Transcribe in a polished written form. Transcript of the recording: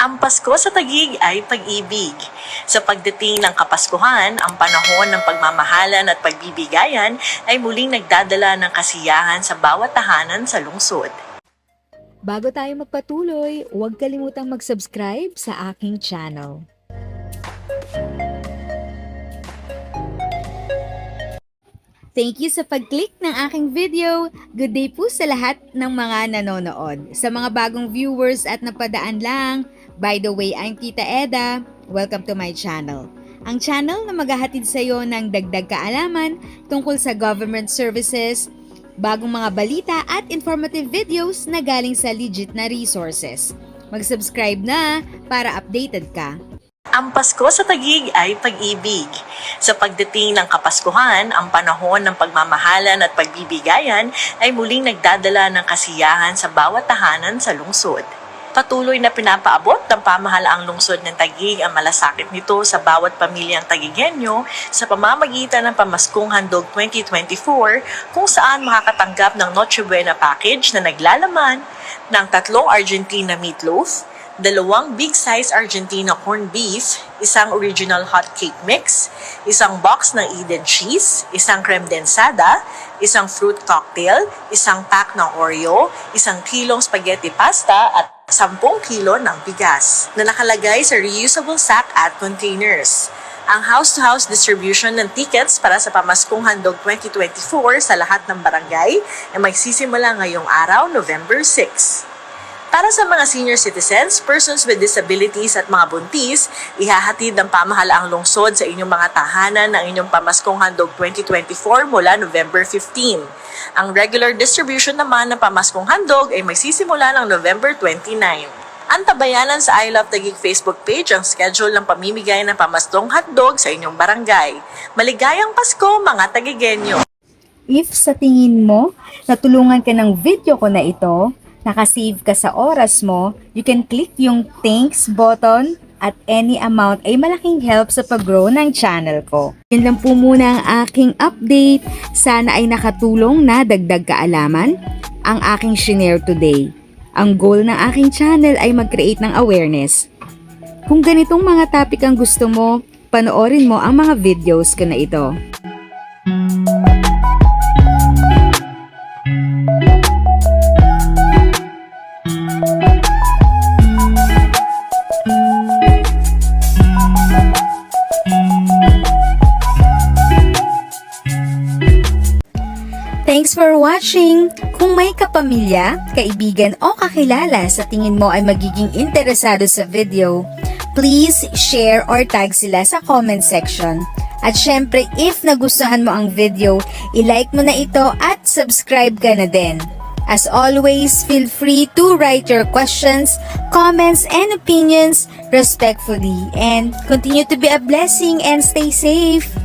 Ang Pasko sa Taguig ay pag-ibig. Sa pagdating ng Kapaskuhan, ang panahon ng pagmamahalan at pagbibigayan ay muling nagdadala ng kasiyahan sa bawat tahanan sa lungsod. Bago tayo magpatuloy, huwag kalimutang mag-subscribe sa aking channel. Thank you sa pag-click ng aking video. Good day po sa lahat ng mga nanonood. Sa mga bagong viewers at napadaan lang, by the way, I'm Tita Eda. Welcome to my channel. Ang channel na maghahatid sa iyo ng dagdag kaalaman tungkol sa government services, bagong mga balita at informative videos na galing sa legit na resources. Mag-subscribe na para updated ka. Ang Pasko sa Taguig ay pag-ibig. Sa pagdating ng Kapaskuhan, ang panahon ng pagmamahalan at pagbibigayan ay muling nagdadala ng kasiyahan sa bawat tahanan sa lungsod. Patuloy na pinapaabot ng pamahalaang lungsod ng Taguig ang malasakit nito sa bawat pamilyang Taguigenyo sa pamamagitan ng Pamaskong Handog 2024 kung saan makakatanggap ng Noche Buena package na naglalaman ng 3 Argentina meatloaf, 2 big size Argentina corned beef, 1 original hot cake mix, 1 box ng Eden cheese, 1 creme densada, 1 fruit cocktail, 1 pack ng Oreo, 1 kilong spaghetti pasta at 10 kilo ng bigas na nakalagay sa reusable sack at containers. Ang house-to-house distribution ng tickets para sa Pamaskong Handog 2024 sa lahat ng barangay ay magsisimula ngayong araw, November 6. Para sa mga senior citizens, persons with disabilities at mga buntis, ihahatid ng pamahalaang lungsod sa inyong mga tahanan ng inyong Pamaskong Handog 2024 mula November 15. Ang regular distribution naman ng Pamaskong Handog ay magsisimula ng November 29. Antabayanan sa I Love Taguig Facebook page ang schedule ng pamimigay ng Pamaskong Hotdog sa inyong barangay. Maligayang Pasko mga Taguigenyo! If sa tingin mo, natulungan ka ng video ko na ito, nakasave ka sa oras mo, you can click yung thanks button at any amount ay malaking help sa pag-grow ng channel ko. Yun lang po muna ang aking update. Sana ay nakatulong na dagdag kaalaman ang aking shinare today. Ang goal ng aking channel ay mag-create ng awareness. Kung ganitong mga topic ang gusto mo, panoorin mo ang mga videos ko na ito. Thanks for watching! Kung may kapamilya, kaibigan o kakilala sa tingin mo ay magiging interesado sa video, please share or tag sila sa comment section. At syempre, if nagustuhan mo ang video, i-like mo na ito at subscribe ka na din. As always, feel free to write your questions, comments, and opinions respectfully. And continue to be a blessing and stay safe!